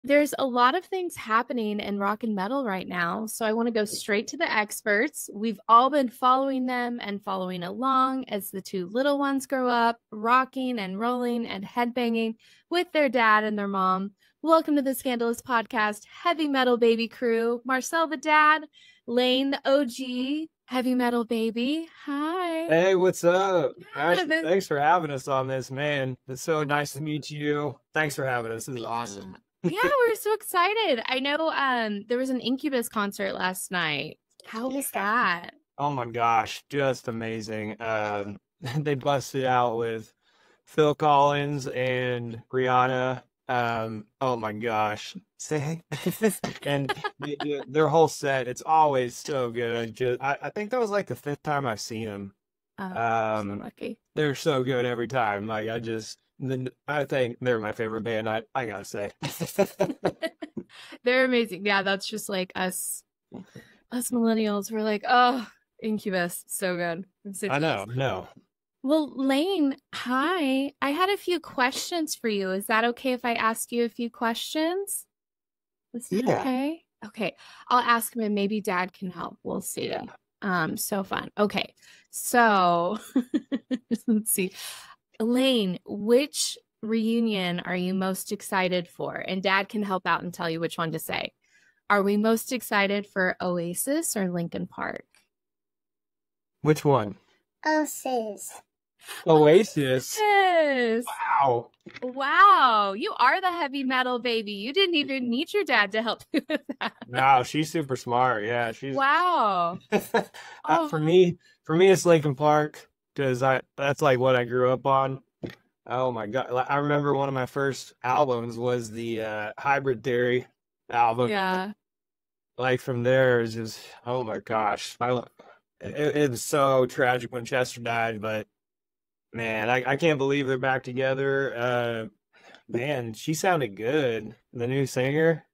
There's a lot of things happening in rock and metal right now, so I want to go straight to the experts. We've all been following them and following along as the two little ones grow up, rocking and rolling and headbanging with their dad and their mom. Welcome to the Scandalous Podcast, heavy metal baby crew. Marcel the dad, Lane the OG, heavy metal baby. Hi. Hey, what's up? Thanks for having us on this, man. It's so nice to meet you. Thanks for having us. This is awesome. Yeah, we're so excited. I know there was an Incubus concert last night. How was that? Oh my gosh, just amazing. They busted out with Phil Collins and Rihanna. Oh my gosh. And their whole set, it's always so good. I think that was like the fifth time I've seen them. So lucky. They're so good every time. I think they're my favorite band. I gotta say. They're amazing. Yeah, that's just like us millennials. We're like, oh, Incubus, so good. I know. No. Well, Lane, hi. I had a few questions for you. Is that okay if I ask you a few questions? Is that okay? Okay. I'll ask him and maybe Dad can help. We'll see. Yeah. So fun. Okay. So let's see. Elaine, which reunion are you most excited for? And Dad can help out and tell you which one to say. Are we most excited for Oasis or Linkin Park? Which one? Oasis. Oasis. Yes. Wow. You are the heavy metal baby. You didn't even need your dad to help you with that. No, she's super smart. Yeah, she's. Wow. For me, it's Linkin Park because that's like what I grew up on. Oh my God. I remember one of my first albums was the Hybrid Theory album. Yeah. Like from there, it's just, oh my gosh. It was so tragic when Chester died, but man, I can't believe they're back together. Man, she sounded good. The new singer.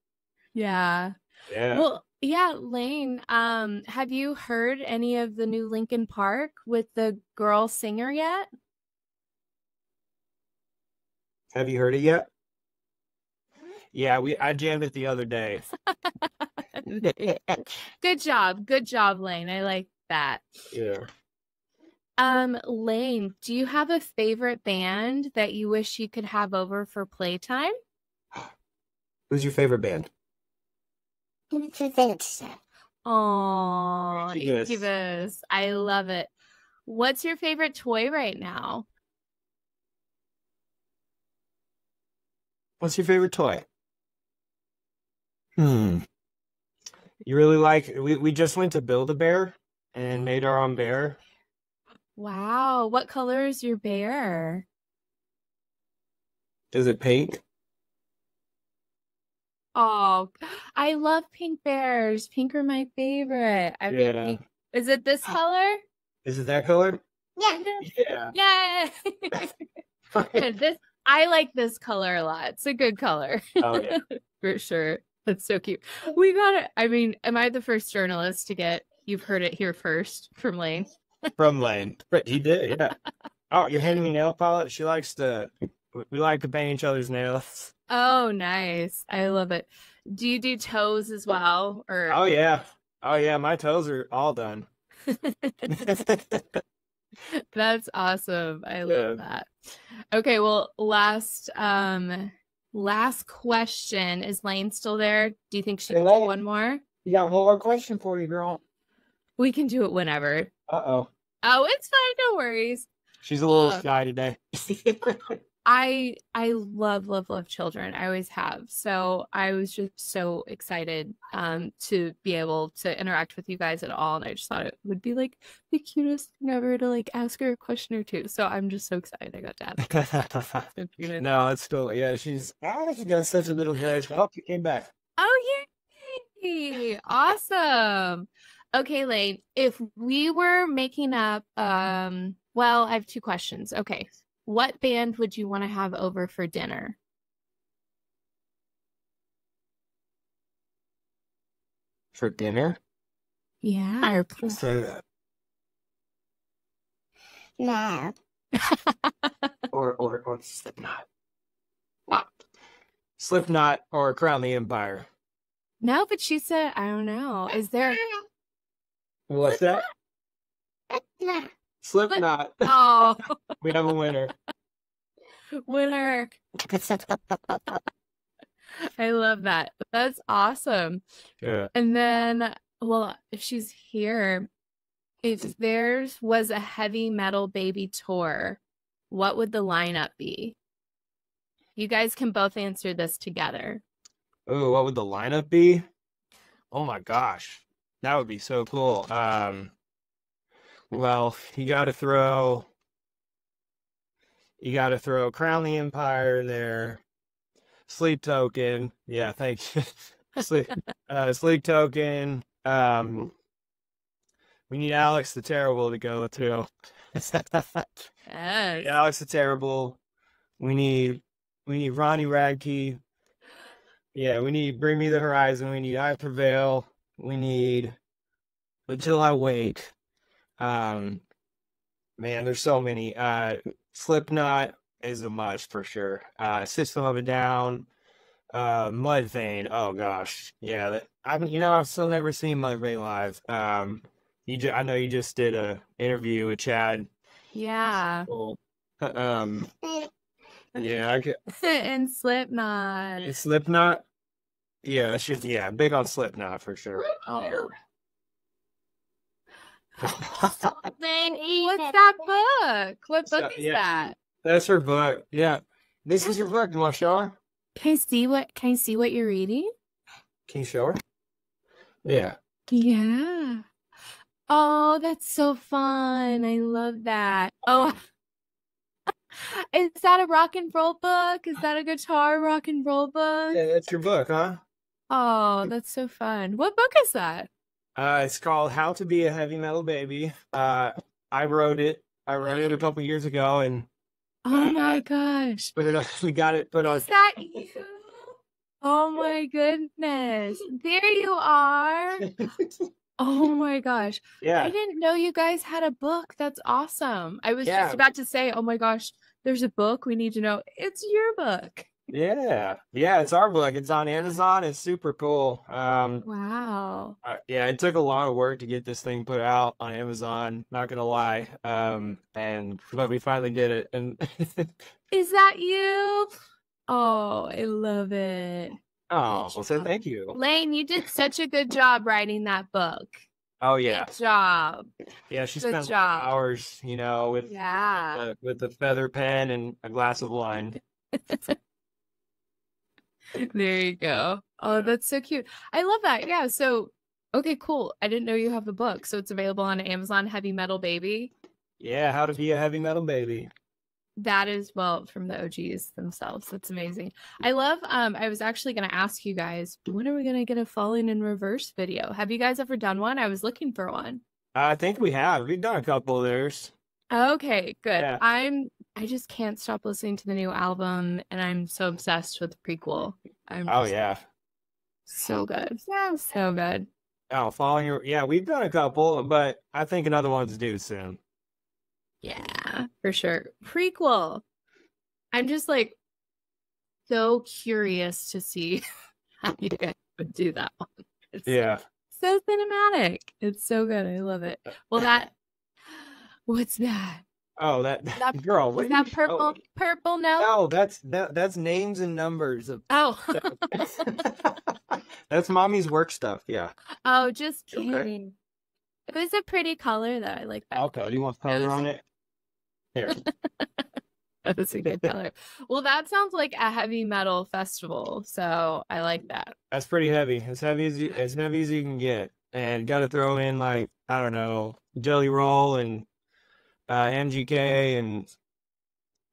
Yeah. Yeah. Well, yeah, Lane, have you heard any of the new Linkin Park with the girl singer yet? Have you heard it yet? Yeah, I jammed it the other day. Good job, Lane. I like that. Yeah. Lane, do you have a favorite band that you wish you could have over for playtime? Who's your favorite band? Oh, Incubus. Incubus. I love it. What's your favorite toy right now? What's your favorite toy? You really like, we just went to Build-A-Bear and made our own bear. Wow. What color is your bear? Is it pink? Oh, I love pink bears. Pink are my favorite. Yeah. Is it this color? Is it that color? Yeah. Yeah. Yay! I like this color a lot. It's a good color. Oh, yeah. For sure. That's so cute. We got it. I mean, am I the first journalist to get, you've heard it here first from Lane? From Lane. He did, yeah. Oh, you're handing me nail polish? We like to paint each other's nails. Oh, nice. I love it. Do you do toes as well? Or Oh, yeah. My toes are all done. That's awesome. I love that. Okay, well, last question. Is Lane still there? Do you think she can do one more? You got one more question for you, girl. We can do it whenever. Uh-oh. Oh, it's fine. No worries. She's a little shy today. I love children. I always have. So I was just so excited to be able to interact with you guys at all. And I just thought it would be like the cutest thing ever to like ask her a question or two. So I'm just so excited I got to ask. No, it's still, yeah, she's got such a little hair. I hope you came back. Oh, yay! Awesome. Okay, Lane, if we were making up, well, I have two questions. Okay. What band would you want to have over for dinner? For dinner? Yeah. Say that. No. Or Slipknot. What? Slipknot or Crown the Empire? No, but she said, I don't know. Is there? What's that? Slipknot. Oh, We have a winner. winner. I love that. That's awesome. Yeah. And then, well, if she's here, if theirs was a heavy metal baby tour, what would the lineup be? You guys can both answer this together. Oh, what would the lineup be? Oh my gosh. That would be so cool. Well, you gotta throw Crown the Empire in there. Sleep Token. Yeah, thank you. Sleep Token. We need Alex the Terrible to go through. Yes. Alex the Terrible. We need Ronnie Radke. Yeah, we need Bring Me the Horizon. We need I Prevail. We need Until I Wake. Man, there's so many. Slipknot is a must for sure. System of a Down. Mudvayne. Oh gosh, yeah. I've still never seen Mudvayne live. I know you just did a interview with Chad. Yeah. Cool. Yeah, I could. And Slipknot. Slipknot. Yeah, big on Slipknot for sure. Oh. What's What's that book? What book is Yeah. that? That's her book. Yeah, this is your book. You want to show her? Can I see what you're reading? Can you show her? Yeah. Yeah. Oh, that's so fun. I love that. Oh, is that a rock and roll book? Is that a guitar rock and roll book? Yeah, that's your book, huh? Oh, that's so fun. What book is that? It's called How to Be a Heavy Metal Baby. I wrote it. A couple years ago, and Oh my gosh. we got it put on. Is that you? Oh my goodness. There you are. Oh my gosh. I Yeah, didn't know you guys had a book. That's awesome. I was Yeah. just about to say, oh my gosh, there's a book. We need to know. It's your book. yeah. It's our book. It's on Amazon. It's super cool. Wow. Yeah, it took a lot of work to get this thing put out on Amazon. Not gonna lie. But we finally did it, and Is that you? Oh, I love it. oh, well, so thank you. Lane, you did such a good job writing that book. Oh yeah, Good job. yeah. She Good spent job. hours, with Yeah. with the feather pen and a glass of wine. There you go. Oh, that's so cute. I love that. Yeah. So, okay, cool. I didn't know you have a book. So it's available on Amazon, Heavy Metal Baby. Yeah, How to Be a Heavy Metal Baby. That is, well, from the OGs themselves. That's amazing. I love, I was actually going to ask you guys, when are we going to get a Falling in Reverse video? Have you guys ever done one? I was looking for one. I think we have. We've done a couple of theirs. Okay, good. Yeah. I just can't stop listening to the new album, and I'm so obsessed with the prequel. Oh yeah. So good. So good. Oh, yeah, we've done a couple, but I think another one's due soon. Yeah, for sure. Prequel. I'm just like so curious to see how you guys would do that one. It's Yeah. so cinematic. It's so good. I love it. Well, what's that? Oh, that That- girl. Was what that you- purple? Purple note? Oh, that's names and numbers of. Oh. That's mommy's work stuff. Yeah. Oh, just Okay. kidding. It was a pretty color though. I like that. Okay. Do you want color on it? Here. That's a good color. Well, that sounds like a heavy metal festival, so I like that. That's pretty heavy. As heavy as you can get, and got to throw in like I don't know, Jelly Roll and MGK and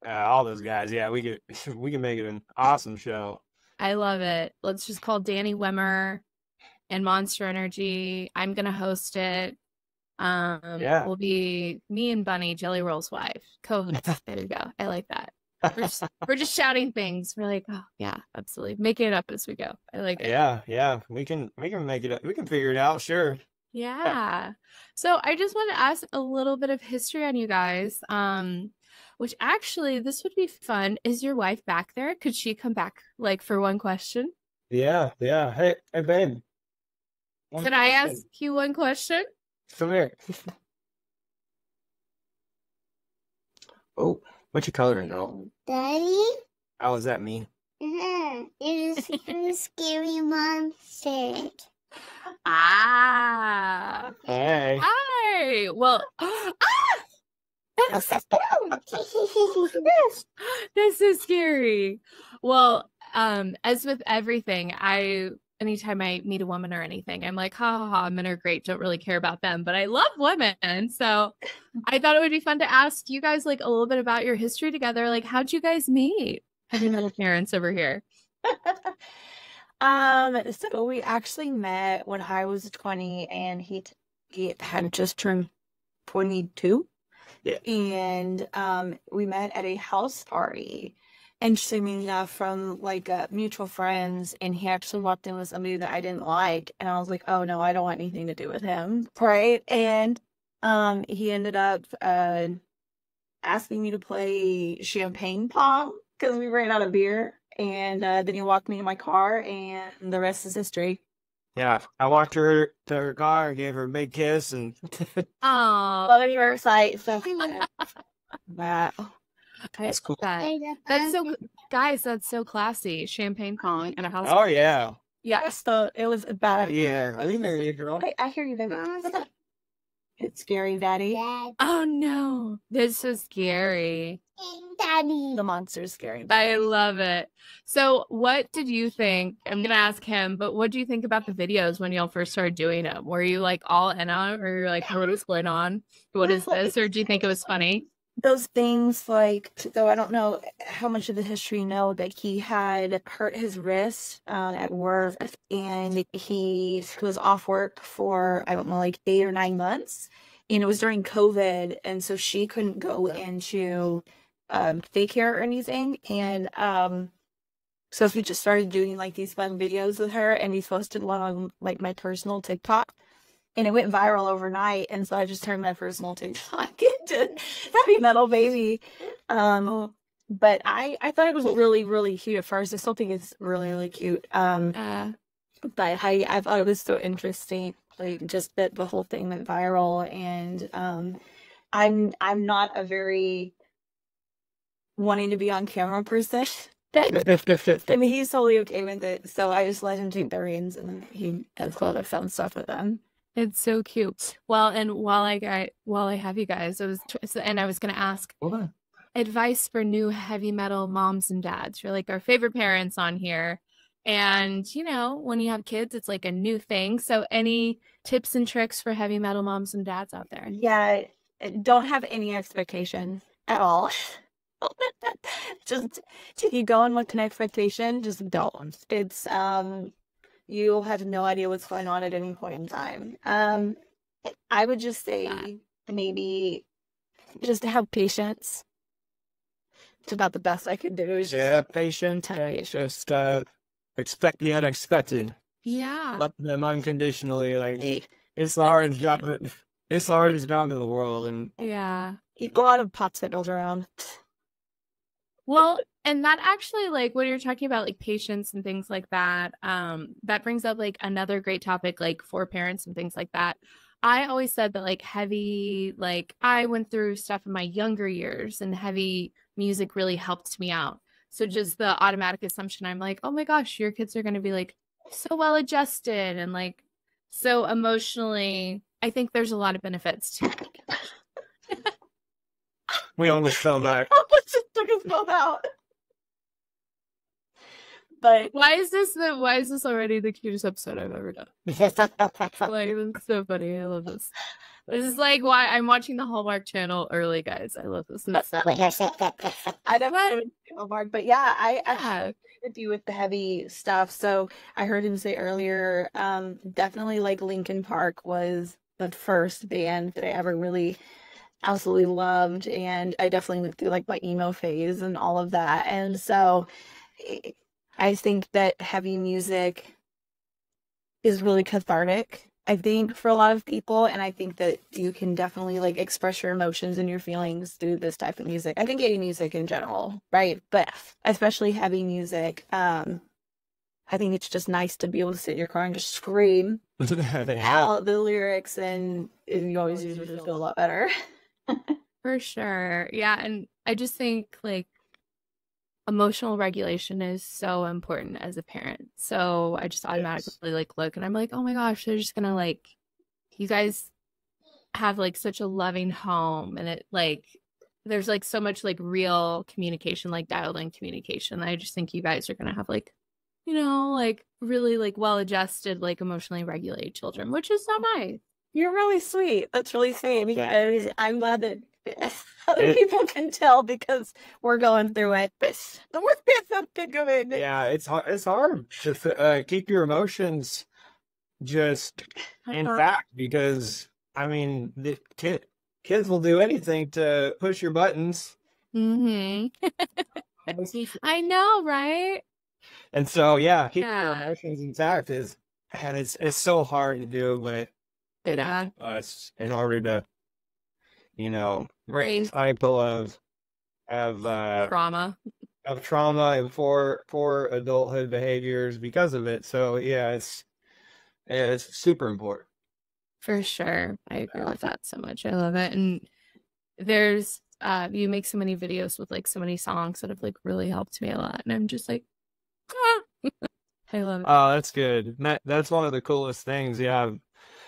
all those guys. Yeah, we can make it an awesome show. I love it. Let's just call Danny Wimmer and Monster Energy. I'm gonna host it. Yeah. Will be me and Bunny, Jelly Roll's wife, co-host. There you go. I like that. We're just shouting things. We're like, oh yeah, absolutely, making it up as we go. I like it. Yeah. We can make it up. We can figure it out. Sure. Yeah. So I just want to ask a little bit of history on you guys. which actually this would be fun. Is your wife back there? Could she come back like for one question? Yeah. Hey, babe. Can I ask you one question? Come here. Oh, what you coloring, girl? Daddy? How does that mean? It is scary monster. Ah. Hey. Hi. Well, that's so scary. Well, as with everything, anytime I meet a woman or anything, I'm like, ha ha ha, men are great, don't really care about them, but I love women. So I thought it would be fun to ask you guys like a little bit about your history together. Like, how'd you guys meet? Heavy metal parents over here. So we actually met when I was 20 and he had just turned 22. Yeah. And we met at a house party. Interestingly enough, from like mutual friends, and he actually walked in with somebody that I didn't like, and I was like, oh no, I don't want anything to do with him, right? And he ended up asking me to play champagne pong because we ran out of beer, and then he walked me to my car, and the rest is history. Yeah, I walked her to her car, gave her a big kiss, and Oh, Love at first sight. So wow. that's cool. That's so, guys, that's so classy. Champagne pong and a house. Oh yeah. Yeah, so it was bad. Yeah, I think there you girl. Hey, I hear you, baby. It's scary, Daddy. Dad. Oh no, this is scary. Daddy. The monster's scary. I love it. So what did you think? I'm going to ask him, but what do you think about the videos when y'all first started doing them? Were you like all in on it, or you're like, what is going on? What is this? Or do you think it was funny? Those things, like, though I don't know how much of the history you know, that he had hurt his wrist at work, and he was off work for, I don't know, like 8 or 9 months. And it was during COVID, and so she couldn't go into daycare or anything. And so we just started doing like these fun videos with her, and we posted one on like my personal TikTok. And it went viral overnight, and so I just turned my personal TikTok into Heavy Metal Baby. But I thought it was really, really cute at first. I still think it's really, really cute. But I thought it was so interesting, like just that the whole thing went viral. And I'm not a very wanting to be on camera person. I mean, he's totally okay with it, so I just let him take the reins, and he has a lot of fun stuff with them. It's so cute. Well, and while I have you guys, I was going to ask advice for new heavy metal moms and dads. You're like our favorite parents on here. And, you know, when you have kids, it's like a new thing. So any tips and tricks for heavy metal moms and dads out there? Yeah, don't have any expectations at all. Just if you go in with an expectation, just don't. It's you'll have no idea what's going on at any point in time. I would just say maybe just to have patience. It's about the best I could do. Yeah, patient. It's just expect the unexpected. Yeah. Love them unconditionally. Like it's the hardest job. It's the hardest job in the world, and Yeah. A lot of popsicles around. Well, and that actually, like, when you're talking about like patience and things like that, that brings up like another great topic, like for parents and things like that. I always said that like I went through stuff in my younger years, and heavy music really helped me out. So just the automatic assumption, I'm like, oh my gosh, your kids are going to be like so well adjusted and like so emotionally. I think there's a lot of benefits to it. we almost fell back. Let's just took his mouth out. But Why is this already the cutest episode I've ever done? Like, it's so funny. I love this. This is like why I'm watching the Hallmark Channel early, guys. I love this. I don't know Hallmark, but yeah, I agree with you with the heavy stuff. So I heard him say earlier, definitely like Linkin Park was the first band that I ever really absolutely loved, and I definitely went through like my emo phase and all of that. And so I think that heavy music is really cathartic, I think for a lot of people, and I think that you can definitely like express your emotions and your feelings through this type of music. I think any music in general, right? But especially heavy music. I think it's just nice to be able to sit in your car and just scream out the lyrics, and you always usually feel a lot better. For sure. Yeah. And I just think like emotional regulation is so important as a parent. So I just automatically like look and I'm like, oh my gosh, they're just gonna like, you guys have like such a loving home, and it like there's like so much like real communication, like dialed in communication. I just think you guys are gonna have like, you know, like really like well adjusted, like emotionally regulated children, which is so nice. You're really sweet. That's really sweet. Because I'm glad that other people can tell because we're going through it. But there must be something good. Yeah, it's hard to keep your emotions just intact because, I mean, the kids will do anything to push your buttons. I know, right? And so, yeah, keeping your emotions intact and it's so hard to do with us in order to, you know, raise cycle of trauma and for adulthood behaviors because of it. So yeah, it's super important. for sure. I agree with that so much. I love it. And there's you make so many videos with like so many songs that have like really helped me a lot, and I'm just like, I love it. Oh, that's good. That's one of the coolest things, yeah,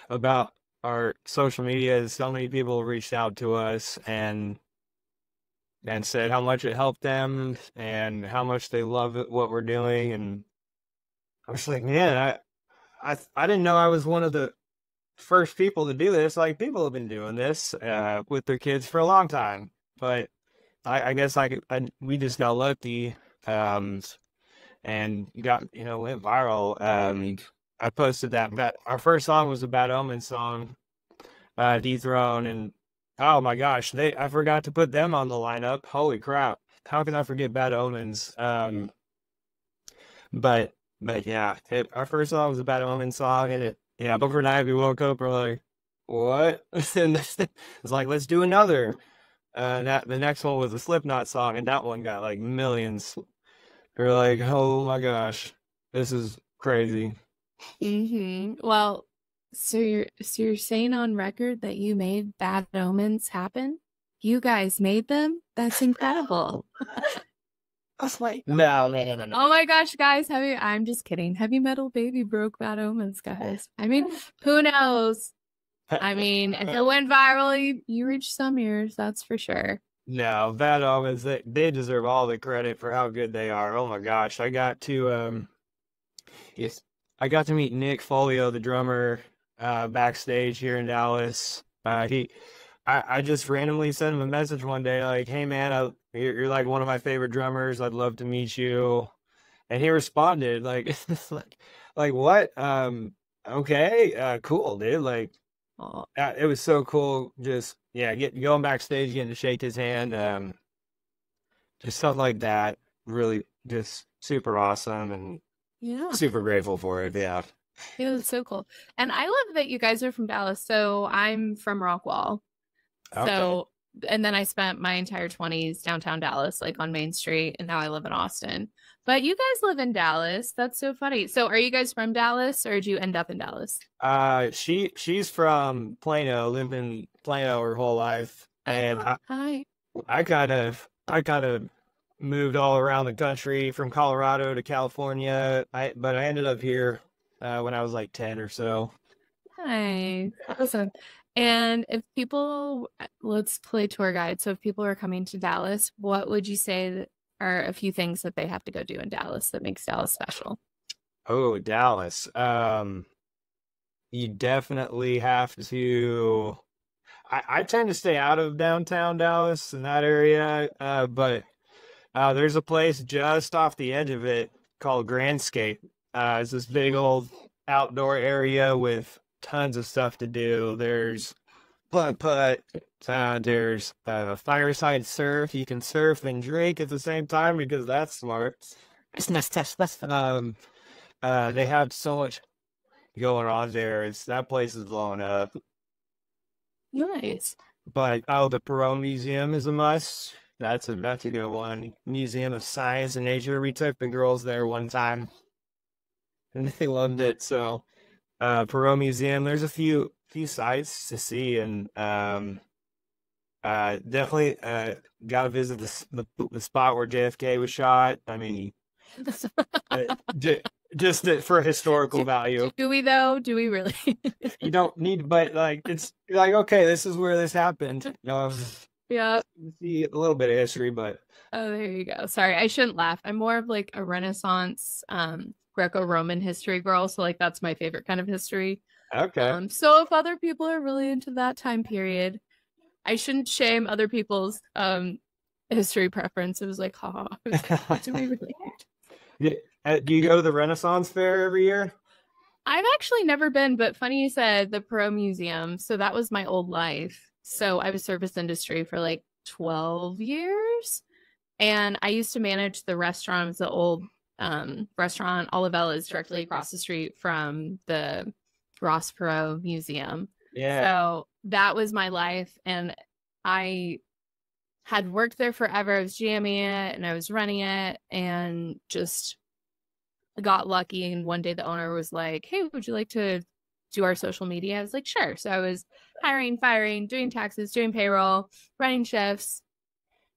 about our social media is so many people reached out to us and said how much it helped them and how much they love it, what we're doing. And I was like, man, I didn't know I was one of the first people to do this. Like, people have been doing this with their kids for a long time, but I guess we just got lucky and got, went viral. I posted that our first song was a Bad Omen song, Dethrone, and oh my gosh, I forgot to put them on the lineup. Holy crap. How can I forget Bad Omens? But yeah, our first song was a Bad Omen song, and overnight we woke up, we're like, what? And it's like, let's do another. The next one was a Slipknot song, and that one got like millions. We're like, oh my gosh, this is crazy. Well, so you're saying on record that you made Bad Omens happen? You guys made them? That's incredible. I was like, No. Oh my gosh, guys, I'm just kidding. Heavy Metal Baby broke Bad Omens, guys. I mean, who knows? I mean, if it went viral, you reached some ears, that's for sure. No, Bad Omens, they deserve all the credit for how good they are. Oh my gosh, I got to meet Nick Folio, the drummer, backstage here in Dallas. I just randomly sent him a message one day, like, "Hey man, you're like one of my favorite drummers. I'd love to meet you." And he responded like, like what? Okay, cool, dude. Like, it was so cool. Just going backstage, getting to shake his hand, just stuff like that. Really, just super awesome and super grateful for it. Yeah. It was so cool. And I love that you guys are from Dallas. So I'm from Rockwall. Okay. So, and then I spent my entire 20s downtown Dallas, like on Main Street, and now I live in Austin. But you guys live in Dallas. That's so funny. So are you guys from Dallas, or did you end up in Dallas? She's from Plano, lived in Plano her whole life. And I kind of moved all around the country from Colorado to California. But I ended up here when I was like 10 or so. Nice. Awesome. And if people, let's play tour guide. So if people are coming to Dallas, what would you say are a few things that they have to go do in Dallas that makes Dallas special? Oh, Dallas. You definitely have to. I tend to stay out of downtown Dallas in that area, but there's a place just off the edge of it called Grandscape. It's this big old outdoor area with tons of stuff to do. There's putt, there's fireside surf. You can surf and drink at the same time because that's smart. They have so much. going on there. That place is blowing up. Nice. But the Perot Museum is a must. That's a good one. Museum of Science and Nature. We took the girls there one time, and they loved it. So, Perot Museum. There's a few sites to see, and definitely got to visit the spot where JFK was shot. I mean, just for historical value. Do we though? Do we really? You don't need, but like it's like okay, this is where this happened. Yeah. See a little bit of history, but oh, there you go. Sorry, I shouldn't laugh. I'm more of like a Renaissance, Greco-Roman history girl, so like that's my favorite kind of history. Okay. So if other people are really into that time period, I shouldn't shame other people's history preference. It was like, do we really? Do you go to the Renaissance Fair every year? I've actually never been, but funny you said the Perot Museum. So that was my old life. So I was service industry for like 12 years. And I used to manage the restaurant. It was the old restaurant. Olivella is directly across the street from the Ross Perot Museum. Yeah. So that was my life. And I had worked there forever. I was jamming it and I was running it and just got lucky. And one day the owner was like, hey, would you like to do our social media? I was like, sure. So I was hiring, firing, doing taxes, doing payroll, running shifts,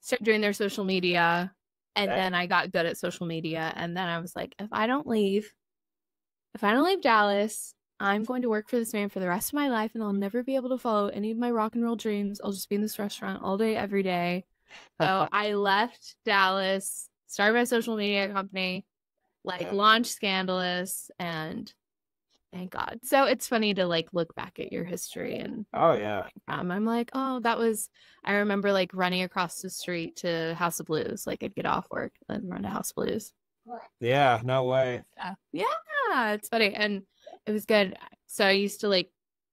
start doing their social media. And then I got good at social media. And then I was like, if I don't leave Dallas, I'm going to work for this man for the rest of my life and I'll never be able to follow any of my rock and roll dreams. I'll just be in this restaurant all day, every day. So I left Dallas, started my social media company, launched Scandalous, and thank God. So it's funny to like look back at your history and oh yeah. I'm like, oh, I remember like running across the street to House of Blues. Like I'd get off work and run to House of Blues. Yeah, no way. Yeah, it's funny. And it was good. So I used to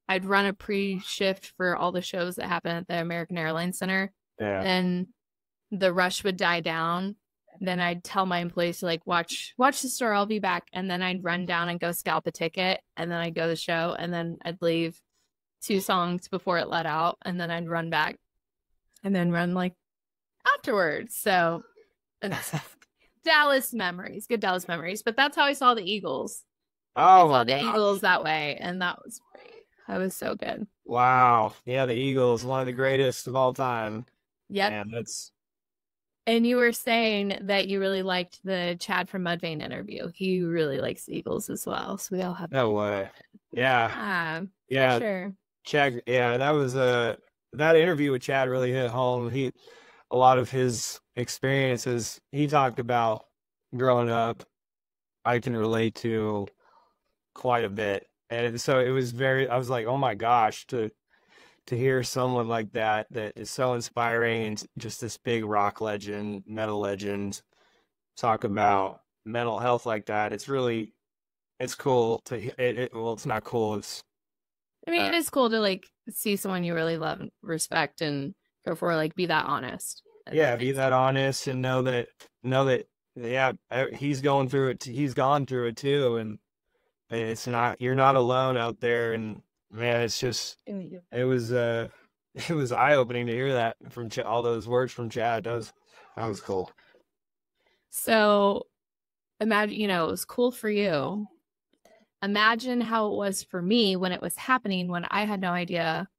I'd run a pre-shift for all the shows that happen at the American Airlines Center. Yeah. And the rush would die down. Then I'd tell my employees to watch the store. I'll be back. And then I'd run down and go scalp a ticket. And then I'd go to the show. And then I'd leave 2 songs before it let out. And then I'd run back and then run afterwards. So Dallas memories, good Dallas memories. But that's how I saw the Eagles. Oh, I saw the Eagles that way. And that was great. That was so good. Wow. Yeah, the Eagles, one of the greatest of all time. Yep. Man, And you were saying that you really liked the Chad from Mudvayne interview. He really likes the Eagles as well. So we all have no way. Yeah. Yeah. Sure. Chad. Yeah, that interview with Chad really hit home. A lot of his experiences he talked about growing up, I can relate to quite a bit. And so it was I was like, oh my gosh, to hear someone like that is so inspiring and just this big rock legend, metal legend, talk about mental health like that. It's cool well, it's not cool. It is cool to see someone you really love and respect and go for, be that honest. Yeah, be that honest and know that yeah, he's going through it. He's gone through it too, and you're not alone out there. And man, it's just it was eye-opening to hear that from all those words from Chad. That was cool. So imagine, it was cool for you. Imagine how it was for me when it was happening, when I had no idea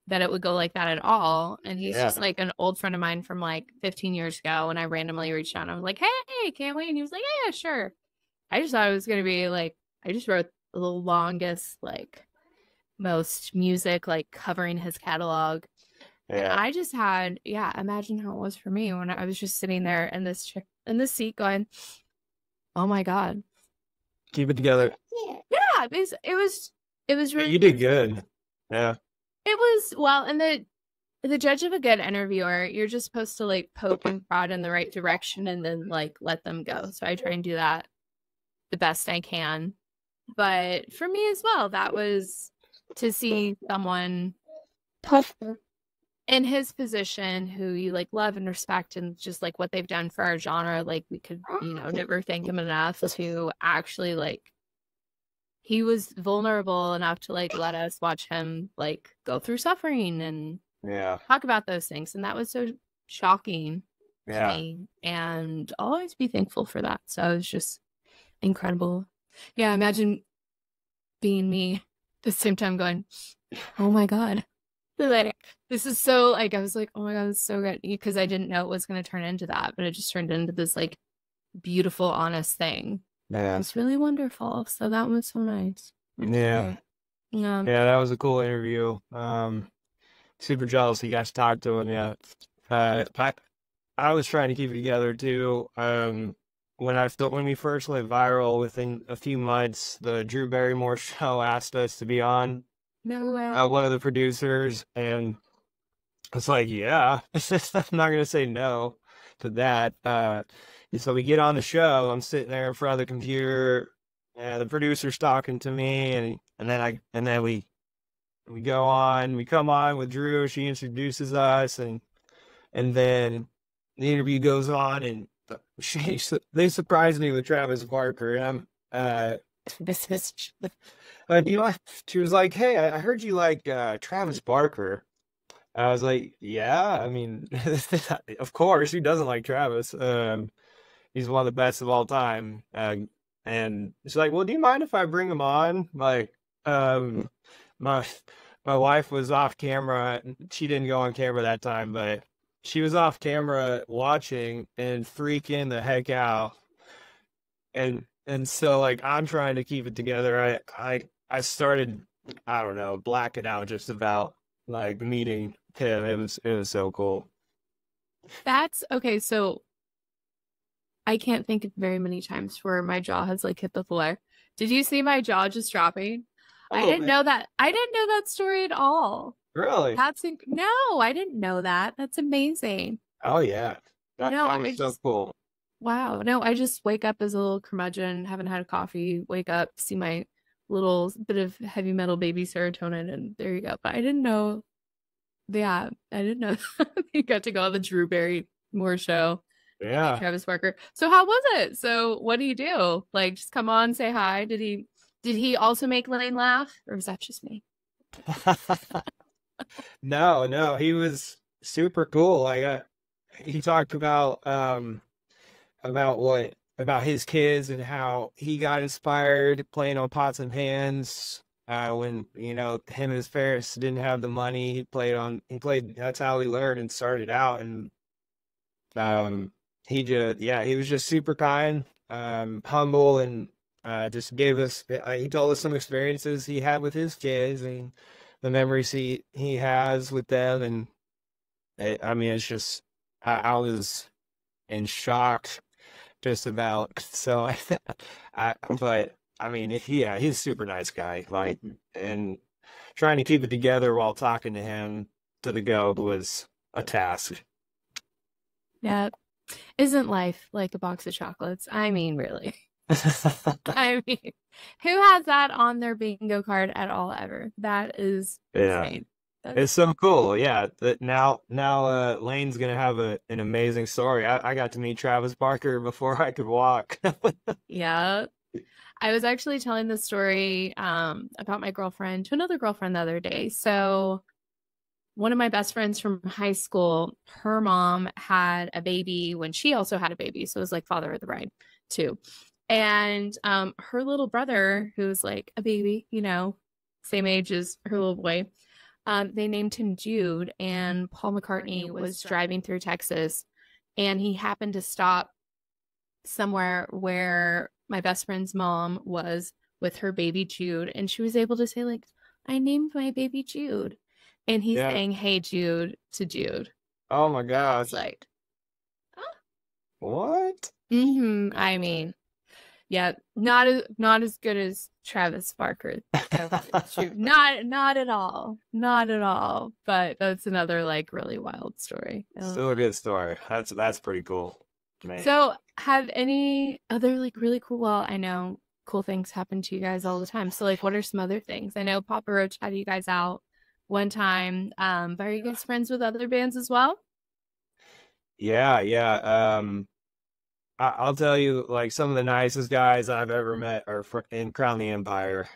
that it would go like that at all. And he's just an old friend of mine from 15 years ago. And I randomly reached out and I was like, hey, can't wait. And he was like, yeah, sure. I just thought it was going to be I just wrote the longest, most music, covering his catalog. Yeah. And I just had, imagine how it was for me when I was just sitting there in this seat going, oh my God. Keep it together. Yeah. It was really, you did good. Yeah. It was, well, and the judge of a good interviewer, you're just supposed to poke and prod in the right direction and then let them go. So I try and do that the best I can. But for me as well, that was to see someone in his position who you love and respect and just what they've done for our genre. We could, never thank him enough to actually he was vulnerable enough to like let us watch him like go through suffering and talk about those things. And that was so shocking to me. And I'll always be thankful for that. So it was just incredible. Yeah, imagine being me at the same time going, oh my God. Like, this is so like, I was like, oh my God, this is so good. Because I didn't know it was going to turn into that, but it just turned into this like beautiful, honest thing. Yeah. It's really wonderful. So that was so nice. Yeah. Yeah, that was a cool interview. Super jealous you guys talked to him. Yeah. I was trying to keep it together too. When we first went viral, within a few months, the Drew Barrymore show asked us to be on. No way. One of the producers, and it's like, yeah, I'm not gonna say no to that. So we get on the show. I'm sitting there in front of the computer, and the producer's talking to me, and then we go on. We come on with Drew. She introduces us, and then the interview goes on, and they surprised me with Travis Barker, and she was like, "Hey, I heard you like Travis Barker." I was like, "Yeah, I mean, of course, who doesn't like Travis? He's one of the best of all time." And she's like, "Well, do you mind if I bring him on?" Like, my wife was off camera. She didn't go on camera that time, but she was off camera watching and freaking the heck out. And so like I'm trying to keep it together. I started, I don't know, blacking out just about like meeting him. It was so cool. That's okay. So I can't think of very many times where my jaw has like hit the floor. Did you see my jaw just dropping? I didn't know that. I didn't know that story at all. Really? No, I didn't know that. That's amazing. Oh yeah. That was so cool. Wow. No, I just wake up as a little curmudgeon, haven't had a coffee, wake up, see my little bit of heavy metal baby serotonin, and there you go. But I didn't know. Yeah, I didn't know you got to go on the Drew Barrymore show. Yeah. Travis Barker. So how was it? So what do you do? Like, just come on, say hi. Did he also make Lane laugh, or was that just me? No, he was super cool. Like, he talked about his kids and how he got inspired playing on pots and pans. When him and his parents didn't have the money, he played. That's how he learned and started out. And he was just super kind, humble, and just gave us. He told us some experiences he had with his kids and the memories he has with them. And it's just I was in shock just about. So but I mean, he's a super nice guy. Like, and trying to keep it together while talking to him to the goat was a task. Yeah. Isn't life like a box of chocolates? I mean, really. I mean, who has that on their bingo card at all ever? That is insane. It's so cool. Yeah. That now Lane's gonna have an amazing story. I got to meet Travis Barker before I could walk. Yeah. I was actually telling the story about my girlfriend to another girlfriend the other day. So one of my best friends from high school, her mom had a baby when she also had a baby. So it was like father of the bride too. And her little brother, who's like a baby, same age as her little boy, they named him Jude. And Paul McCartney was driving through Texas, and he happened to stop somewhere where my best friend's mom was with her baby Jude, and she was able to say, like, I named my baby Jude. And he's saying, "Hey Jude" to Jude. Oh my gosh. It's like, huh? What? I mean, yeah, not as good as Travis Barker. Not at all. Not at all. But that's another like really wild story. Still a good story. That's pretty cool. Man. So have any other like really cool, well, I know cool things happen to you guys all the time. So like, what are some other things? I know Papa Roach had you guys out one time. But are you guys friends with other bands as well? Yeah. I'll tell you, like, some of the nicest guys I've ever met are in Crown the Empire.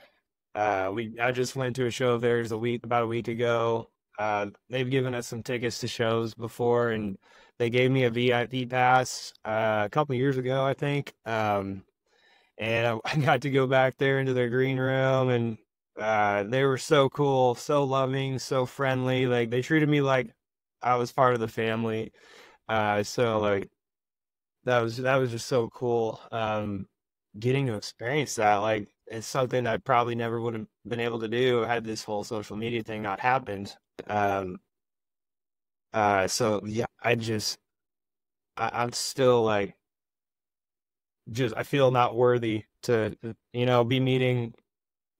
I just went to a show of theirs about a week ago. They've given us some tickets to shows before, and they gave me a VIP pass a couple years ago, I think. And I got to go back there into their green room, and they were so cool, so loving, so friendly. Like, they treated me like I was part of the family. So like that was just so cool. Getting to experience that, like, it's something I probably never would have been able to do had this whole social media thing not happened. Um, so yeah, I'm still like, I feel not worthy to, be meeting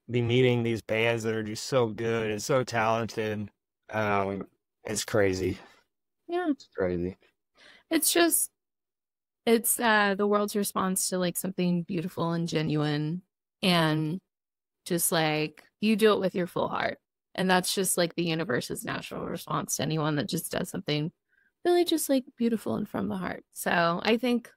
these bands that are just so good and so talented. It's crazy. Yeah. It's crazy. It's just, it's the world's response to like something beautiful and genuine, and just like you do it with your full heart. And that's just like the universe's natural response to anyone that just does something really just like beautiful and from the heart. So I think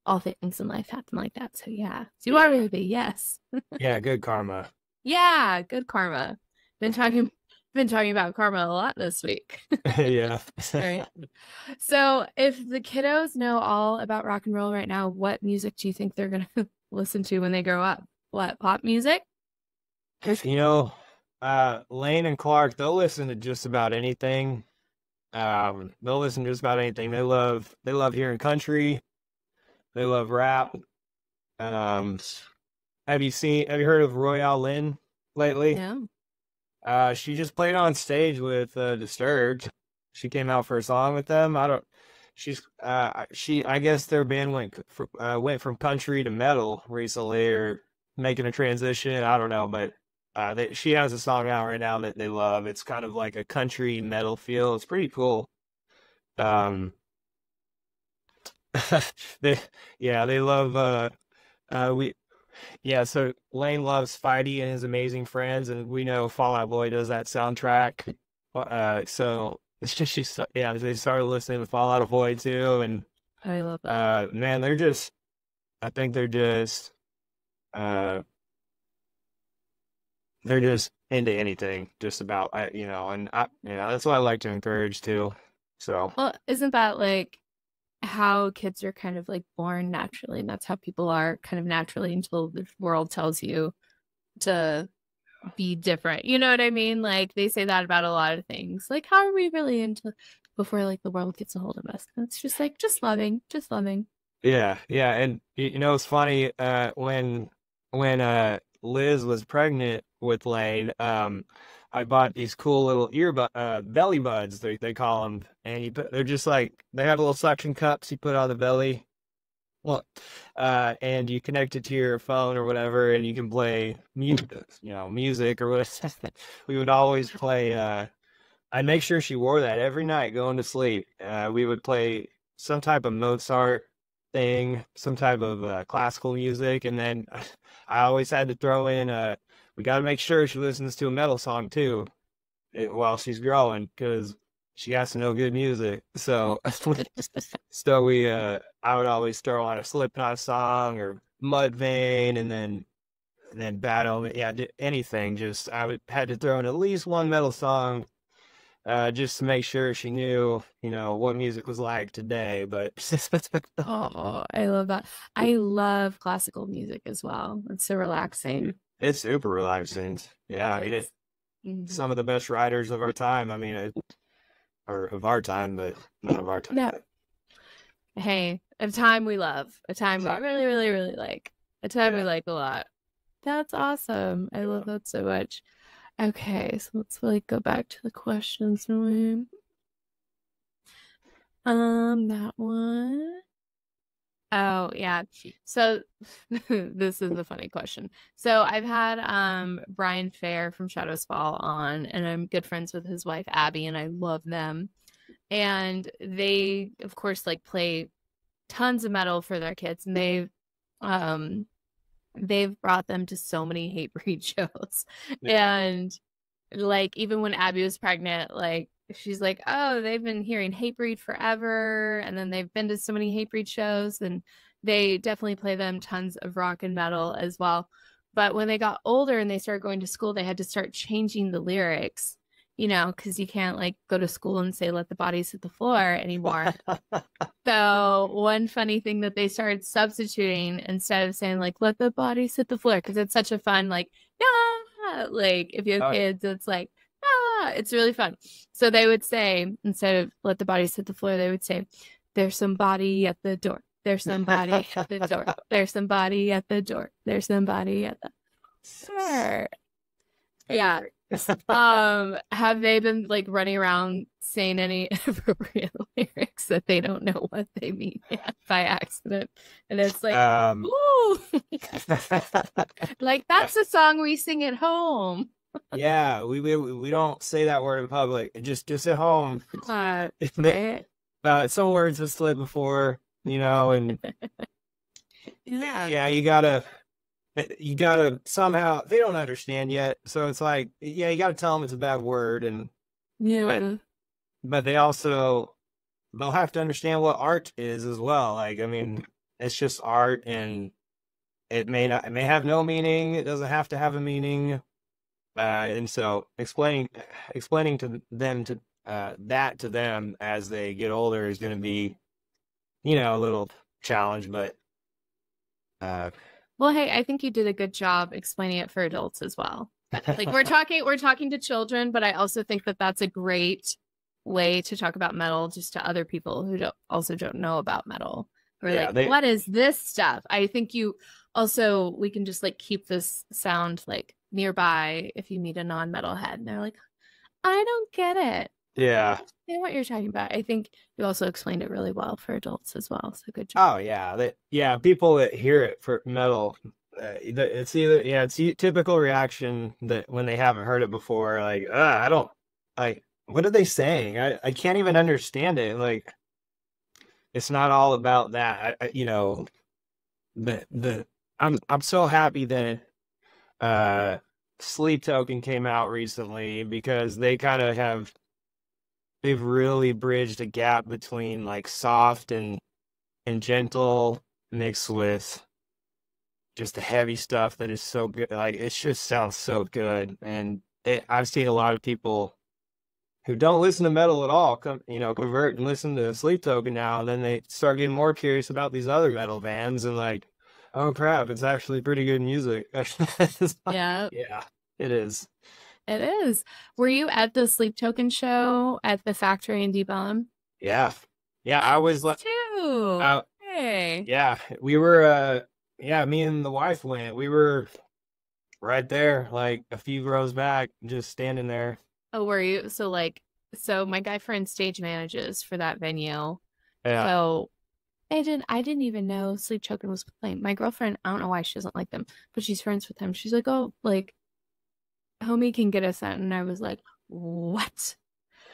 all things in life happen like that. So yeah, so you are worthy. Yes. Yeah, good karma. Yeah, good karma. Been talking about karma a lot this week. Yeah. Right. So if the kiddos know all about rock and roll right now, what music do you think they're gonna listen to when they grow up? What, pop music? Lane and Clark, they'll listen to just about anything. They'll listen to just about anything. They love hearing country. They love rap. Have you heard of Royale Lynn lately? Yeah. She just played on stage with Disturbed. She came out for a song with them. I guess their band went from country to metal recently, or making a transition. I don't know, but she has a song out right now that they love. It's kind of like a country metal feel. It's pretty cool. They love so Lane loves Spidey and His Amazing Friends, and we know Fall Out Boy does that soundtrack. So it's just they started listening to Fall Out Boy too, and I love that. Man, I think they're just into anything, just about, and that's what I like to encourage too. So, well, isn't that like how kids are kind of like born naturally, and that's how people are kind of naturally until the world tells you to be different. You know what I mean? Like they say that about a lot of things. Like, how are we really into before like the world gets a hold of us? And it's just like just loving. Yeah, and it's funny, when Liz was pregnant with Lane, I bought these cool little belly buds, they call them, and they're just like, they have little suction cups you put on the belly. Well, and you connect it to your phone or whatever, and you can play music or whatever. We would always play. I'd make sure she wore that every night going to sleep. We would play some type of Mozart thing, some type of classical music, and then I always had to throw in we got to make sure she listens to a metal song too while she's growing, because she has to know good music. So I would always throw on a Slipknot song or Mudvayne, and then Bad Omen, anything. Just had to throw in at least one metal song, just to make sure she knew, what music was like today. But Oh, I love that. I love classical music as well. It's so relaxing. It's super relaxing. Yeah, I mean, it's some of the best writers of our time. I mean, or of our time, but not of our time. No. Hey, a time we love, a time we really, really, really like, a time we like a lot. That's awesome. I love that so much. Okay, so let's like go back to the questions. That one. Oh yeah. So this is a funny question. So I've had Brian Fair from Shadows Fall on, and I'm good friends with his wife Abby, and I love them. And they, of course, like play tons of metal for their kids, and they've brought them to so many hate breed shows. Yeah. And like even when Abby was pregnant, like she's like, oh, they've been hearing hate breed forever, and then they've been to so many hate breed shows, and they definitely play them tons of rock and metal as well. But when they got older and they started going to school, they had to start changing the lyrics, because you can't like go to school and say, let the bodies hit the floor anymore. So one funny thing that they started substituting, instead of saying like, let the bodies hit the floor, because it's such a fun, like, yeah, like if you have kids, it's like, ah, it's really fun. So they would say, instead of let the bodies hit the floor, they would say, there's somebody at the door. There's somebody at the door. There's somebody at the door. There's somebody at the door. Yeah. Have they been like running around saying any inappropriate lyrics that they don't know what they mean by accident? And it's like, ooh, like that's a song we sing at home. Yeah, we don't say that word in public. Just at home. Some words have slid before, and yeah, you gotta somehow, they don't understand yet, so it's like, yeah, you gotta tell them it's a bad word, and but they'll have to understand what art is as well. Like, I mean, it's just art, and it may have no meaning. It doesn't have to have a meaning, and so explaining to them that to them as they get older is going to be, a little challenge, but well, hey, I think you did a good job explaining it for adults as well. Like we're talking to children, but I also think that that's a great way to talk about metal just to other people who don't know about metal. Or what is this stuff? I think we can just like keep this sound like nearby if you meet a non-metalhead and they're like, I don't get it. Yeah. I understand what you're talking about. I think you also explained it really well for adults as well. So good job. Oh yeah. People that hear it for metal, it's typical reaction that when they haven't heard it before, like, what are they saying? I can't even understand it. Like, it's not all about that. I'm so happy that Sleep Token came out recently, because they kind of they've really bridged a gap between like soft and gentle mixed with just the heavy stuff that is so good. Like, it just sounds so good. And I've seen a lot of people who don't listen to metal at all convert and listen to Sleep Token now, and then they start getting more curious about these other metal bands and like, oh crap, it's actually pretty good music. Yeah. Yeah, it is. It is. Were you at the Sleep Token show at the factory in Deep Ellum? Yeah. Yeah, I was like, too. Hey. Yeah, we were me and the wife went. We were right there, like a few rows back, just standing there. Oh, were you? So my guy friend stage manages for that venue. Yeah. So I didn't even know Sleep Token was playing. My girlfriend, I don't know why she doesn't like them, but she's friends with them. She's like, oh, like, homie can get us that. And I was like, what?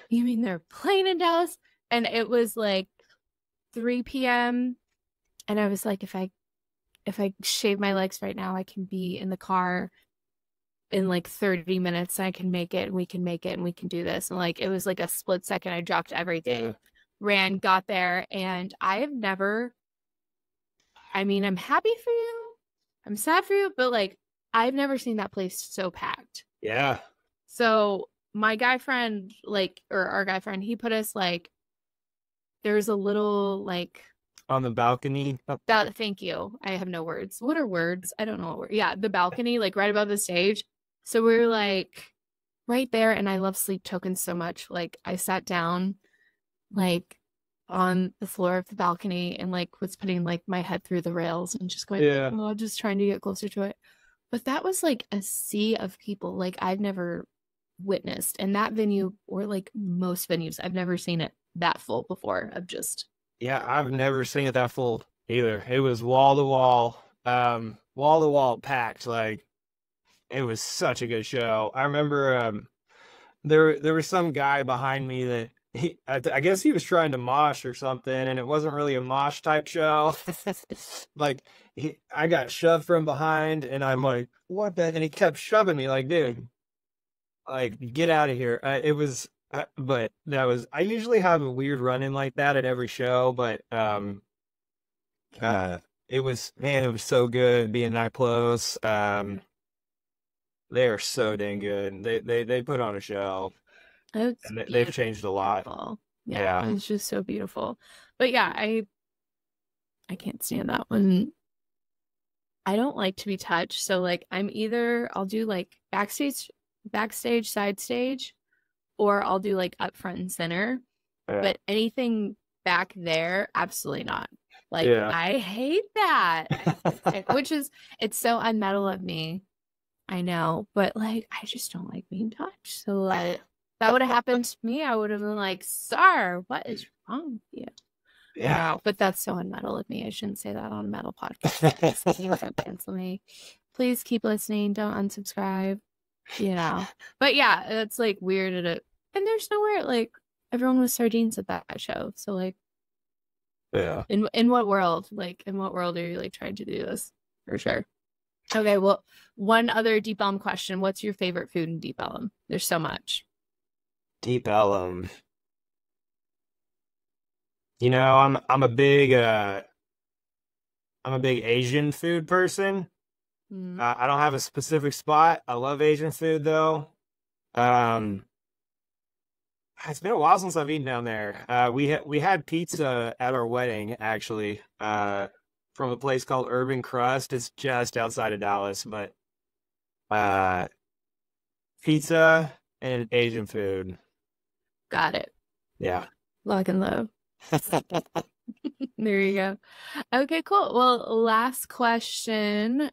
You mean they're playing in Dallas? And it was like 3 p.m. And I was like, if I shave my legs right now, I can be in the car in like 30 minutes. I can make it, and we can make it, and we can do this. And like, it was like a split second. I dropped everything, ran, got there. And I'm happy for you. I'm sad for you, but like, I've never seen that place so packed. Yeah. So my guy friend, our guy friend, he put us like, there's a little like on the balcony. Thank you. I have no words. What are words? I don't know what word. Yeah, the balcony, like right above the stage. So we were like right there, and I love Sleep Token so much. Like, I sat down like on the floor of the balcony and like was putting like my head through the rails and just going, just trying to get closer to it. But that was like a sea of people like I've never witnessed. And that venue, or like most venues, I've never seen it that full before. Yeah, I've never seen it that full either. It was wall to wall packed. Like, it was such a good show. I remember there was some guy behind me that I guess he was trying to mosh or something, and it wasn't really a mosh type show. Like, I got shoved from behind, and I'm like, what the? And he kept shoving me, like, dude, like, get out of here. But I usually have a weird run-in like that at every show, but it was so good being that close. They are so dang good. They put on a show, It's and they've changed a lot. beautiful. Yeah. It's just so beautiful. But yeah, I can't stand that one. I don't like to be touched. So like I'll do like backstage, side stage, or I'll do like up front and center. Yeah. But anything back there, absolutely not. Like Yeah. I hate that. Which is it's so unmetal of me. I know, but like I just don't like being touched. So like that would have happened to me, I would have been like, "Sir, what is wrong with you?" Yeah. But that's so unmetal of me. I shouldn't say that on a metal podcast. Cancel me. Please keep listening. Don't unsubscribe. But yeah, it's like weird and there's nowhere like everyone was sardines at that show. So like, Yeah. in what world? Like, in what world are you like trying to do this? For sure. Okay, well, one other Deep Ellum question. What's your favorite food in Deep Ellum? There's so much. Deep Ellum. I'm a big Asian food person. I don't have a specific spot. I love Asian food though. It's been a while since I've eaten down there. We had pizza at our wedding actually. From a place called Urban Crust. It's just outside of Dallas, but pizza and Asian food. Got it. Yeah. Lock and low. There you go. Okay, cool. Well, last question.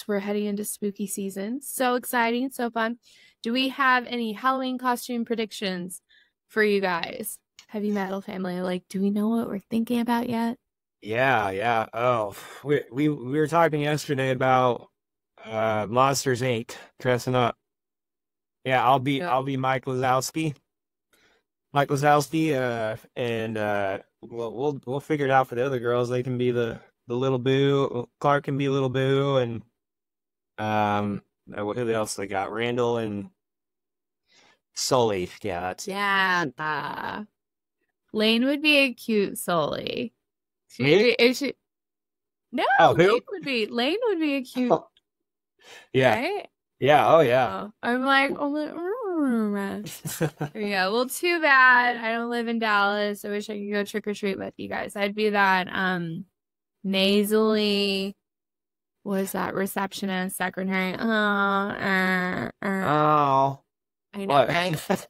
We're heading into spooky season. So exciting, so fun. Do we have any Halloween costume predictions for you guys? Heavy metal family. Like, do we know what we're thinking about yet? Yeah. Oh, we were talking yesterday about Monsters Inc. dressing up. Yeah, I'll be Mike Wazowski. And we'll figure it out for the other girls. They can be the little Boo. Clark can be little Boo, and who else they got? Randall and Sully. Yeah, Lane would be a cute Sully. Me? No, Oh, Lane would be a cute. Yeah. Right? Yeah. Oh, yeah. I'm like, yeah. Well, too bad. I don't live in Dallas. I wish I could go trick or treat with you guys. I'd be that nasally. Was that receptionist, secretary? Oh. I know, right?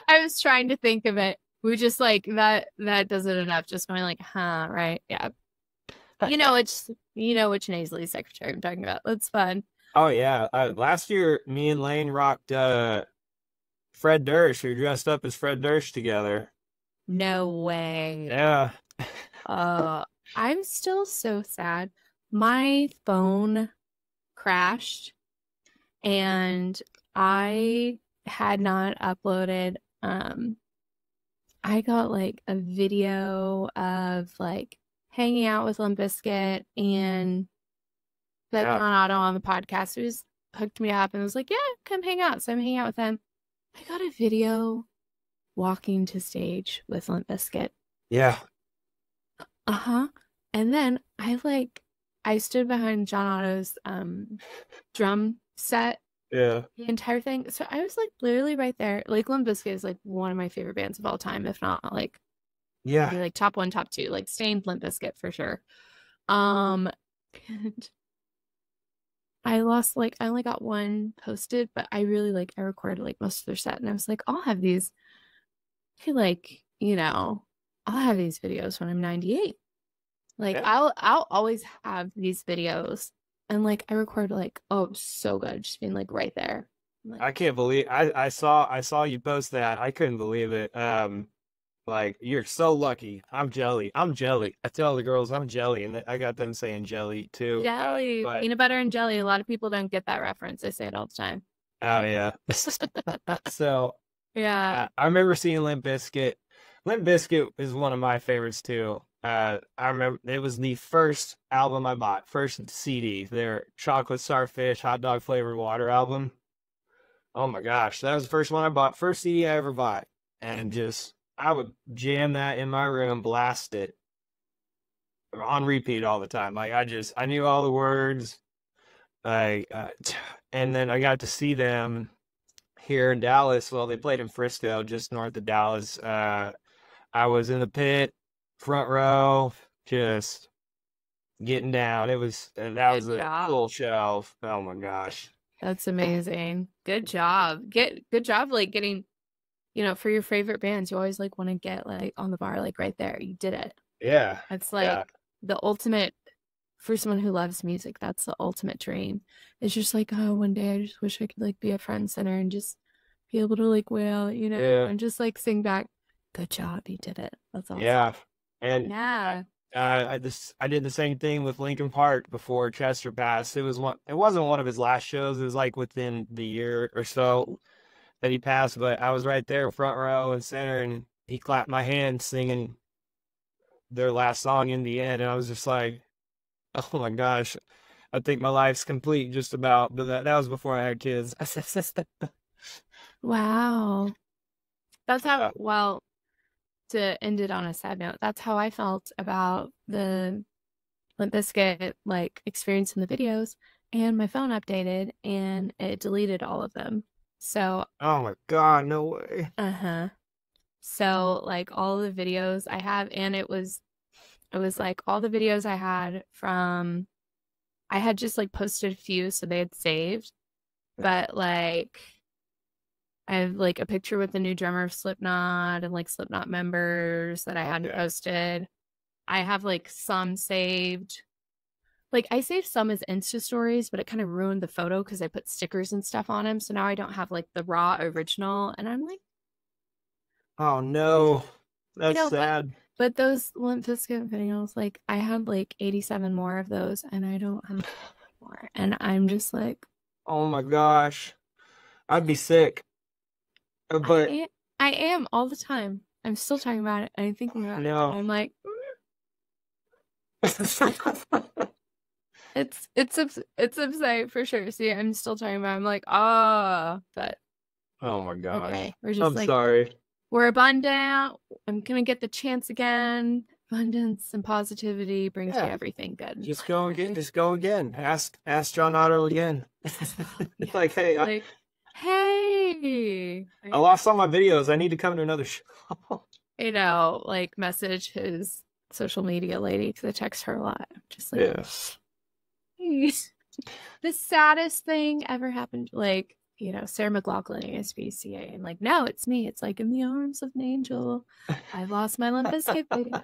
I was trying to think of it. We just like that does it enough. Just going like, huh, right? Yeah. Which nasally secretary I'm talking about. That's fun. Oh yeah. Last year me and Lane rocked Fred Durst. We dressed up as Fred Durst together. No way. Yeah. I'm still so sad. My phone crashed and I had not uploaded I got like a video of like hanging out with Limp Bizkit and John Otto on the podcast. He just hooked me up and was like, yeah, come hang out. So I'm hanging out with him. I got a video walking to stage with Limp Bizkit. Yeah. And then I stood behind John Otto's drum set. Yeah. The entire thing. So I was like literally right there. Like Limp Bizkit is like one of my favorite bands of all time, if not like like top 1, top 2. Like stained Limp Bizkit for sure. And I only got one posted, but I really I recorded like most of their set and I was like, I'll have these. I feel like, I'll have these videos when I'm 98. Like I'll always have these videos. And like I recorded like, oh, so good, just being like right there. Like, I can't believe I saw you post that. I couldn't believe it. Like you're so lucky. I'm jelly. I tell the girls I'm jelly, and I got them saying jelly too. Jelly, peanut butter and jelly. A lot of people don't get that reference. I say it all the time. Oh yeah. So yeah, I remember seeing Limp Bizkit. Limp Bizkit is one of my favorites too. I remember it was the first album I bought, first CD, their Chocolate Starfish Hot Dog Flavored Water album. Oh my gosh, that was the first one I bought, first CD I ever bought. And I would jam that in my room, blast it. on repeat all the time. Like I knew all the words. Like, and then I got to see them here in Dallas. Well, they played in Frisco, just north of Dallas. I was in the pit, front row, just getting down. That was Good a job. cool show. Oh my gosh. That's amazing. Good job. Good job, like getting, for your favorite bands, you always like want to get like on the bar, like right there. You did it. Yeah. It's like the ultimate for someone who loves music. That's the ultimate dream. It's just like, oh, one day I just wish I could like be a front and center and just be able to like wail, Yeah. and just like sing back. Good job, you did it. That's awesome. Yeah. And Yeah. I did the same thing with Linkin Park before Chester passed. It wasn't one of his last shows. It was like within the year or so that he passed, but I was right there, front row and center, and he clapped my hand singing their last song in the end, and I was just like, oh my gosh, I think my life's complete just about. But that was before I had kids. Wow. That's how, well, to end it on a sad note, that's how I felt about the Limp Bizkit like experience in the videos, and my phone updated and it deleted all of them. So oh my God, no way. So like all the videos I have, and it was like all the videos I had from, I had just like posted a few so they had saved, but like I have like a picture with the new drummer of Slipknot and like Slipknot members that I hadn't posted. I have like some saved. Like I saved some as Insta stories, but it kind of ruined the photo because I put stickers and stuff on them. So now I don't have like the raw original. And I'm like, oh no, that's sad. But those Limp Bizkit videos, like I had like 87 more of those, and I don't have more. And I'm just like, oh my gosh, I'd be sick. But I am all the time. I'm still talking about it. I'm thinking about it. I'm like, it's upsetting for sure. See, I'm still talking about it. I'm like, but oh my gosh. Okay. We're just I'm sorry. We're abundant. I'm gonna get the chance again. Abundance and positivity brings you everything good. Just go again. Just go again. Ask John Otto again. It's like, hey, hey, I lost all my videos. I need to come to another show. Like message his social media lady because I text her a lot. Just like, the saddest thing ever happened. Like, Sarah McLachlan, ASPCA, and like, no, it's me. It's like in the arms of an angel. I lost my Limp Bizkit video.